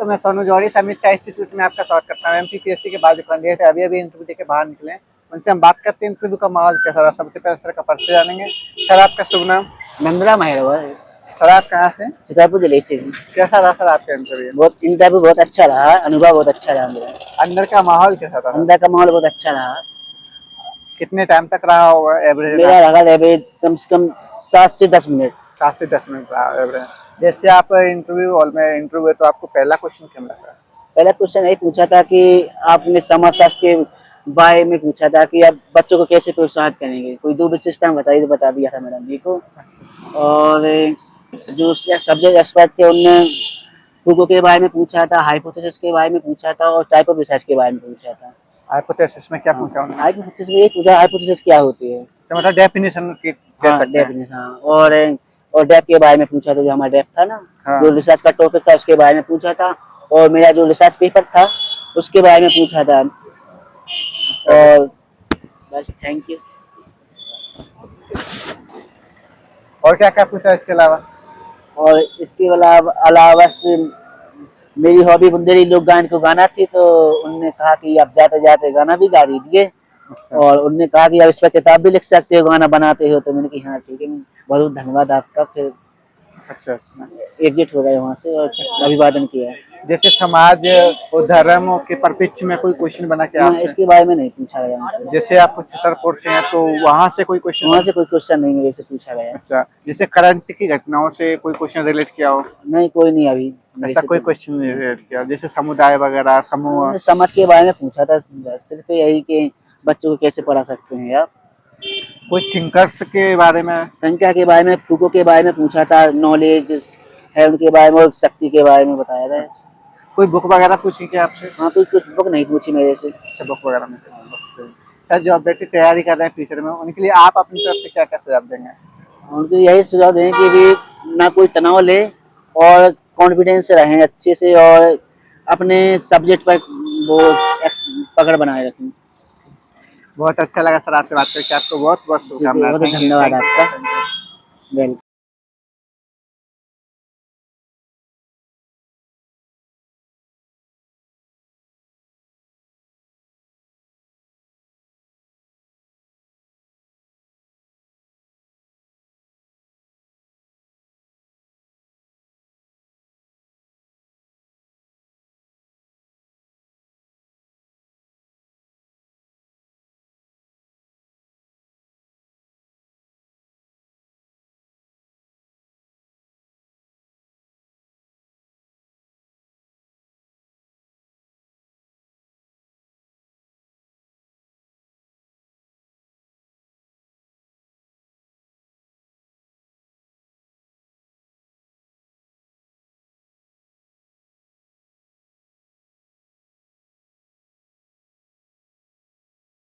तो मैं सोनू जौहरी समीक्षा इंस्टीट्यूट में आपका स्वागत करता हूँ। एमपीपीएससी के बाद जो कैंडिडेट अभी इंटरव्यू देके बाहर निकले हैं, उनसे हम बात करते हैं इंटरव्यू का माहौल कैसा रहा। सबसे पहले सर का परिचय जानेंगे। सर आपका शुभ नाम? नंदरा माहिरवा। सर आप कहाँ से? चितापुर जिले से। कैसा रहा सर आपका इंटरव्यू? इंटरव्यू बहुत अच्छा रहा, अनुभव बहुत अच्छा रहा मेरा। अंदर का माहौल कैसा था? अंदर का माहौल बहुत अच्छा रहा। कितने टाइम तक रहा होगा एवरेज? मेरा लगा एवरेज कम से कम 7 से 10 मिनट। 7 से 10 मिनट रहा एवरेज। जैसे आप इंटरव्यू हॉल में इंटरव्यू है तो आपको पहला क्वेश्चन क्या मिला? पहला क्वेश्चन यही पूछा था कि आपने समाजशास्त्र के बारे में पूछा था कि आप बच्चों को कैसे प्रोत्साहित करेंगे, कोई 2 विशेषता बताइए, तो बता दिया था मैडम जी को। और जो सब्जेक्ट एक्सपर्ट थे उनने फूको के बारे में पूछा था, हाइपोथेसिस के बारे में पूछा था और टाइप ऑफ रिसर्च के बारे में पूछा था। हाइपोथेसिस में क्या पूछा उन्होंने? हाइपोथेसिस में ये पूछा हाइपोथेसिस क्या होती है, तो मतलब डेफिनेशन की कह सकते हैं। डेफिनेशन। और डेप के बारे में पूछा था, जो हमारा डेप था ना, हाँ। जो रिसर्च का टॉपिक था उसके बारे में पूछा था। और मेरा जो रिसर्च पेपर था उसके बारे में पूछा था। और बस, थैंक यू। और क्या क्या पूछा इसके अलावा? और इसके अलावा से मेरी हॉबी बुंदेली लोक गान को गाना थी, तो उनने कहा कि आप जाते जाते गाना भी गा दीजिए। अच्छा। और उनने कहा कि आप इस पर किताब भी लिख सकते हो, गाना बनाते हो। तो मैंने कहा हाँ ठीक है, बहुत धन्यवाद आपका। फिर अच्छा अच्छा। एग्जिट हो गए वहाँ से और अभिवादन किया। जैसे समाज और धर्म के परिप्रेक्ष्य में कोई क्वेश्चन बना के आपसे? इसके बारे में नहीं पूछा गया मुझसे। जैसे आप छतरपुर से हैं तो वहाँ से कोई क्वेश्चन? वहाँ से कोई क्वेश्चन नहीं मेरे से पूछा गया। अच्छा, जैसे करंट की घटनाओं से कोई क्वेश्चन रिलेट किया हो? नहीं, कोई नहीं अभी ऐसा कोई क्वेश्चन नहीं रिलेट किया? जैसे समुदाय वगैरह, समूह? समाज के बारे में पूछा था, सिर्फ यही कि बच्चों को कैसे पढ़ा सकते हैं आप। कोई थिंकर्स के बारे में? संख्या के बारे में, फूको के बारे में पूछा था, नॉलेज है उनके बारे में और शक्ति के बारे में बताया था। कोई बुक वगैरह पूछी क्या आपसे? हाँ, कुछ बुक नहीं पूछी मेरे से। अच्छा, बुक वगैरह में। सर, जो अभ्यर्थी तैयारी कर रहे हैं फ्यूचर में, उनके लिए आप अपनी तरफ से क्या क्या सुझाव देंगे? उनको यही सुझाव दें कि भी ना कोई तनाव ले और कॉन्फिडेंस से रहें अच्छे से, और अपने सब्जेक्ट पर वो पकड़ बनाए रखें। बहुत अच्छा लगा सर आपसे बात करके। आपको बहुत बहुत शुभकामनाएं। बहुत धन्यवाद आपका। वेलकम।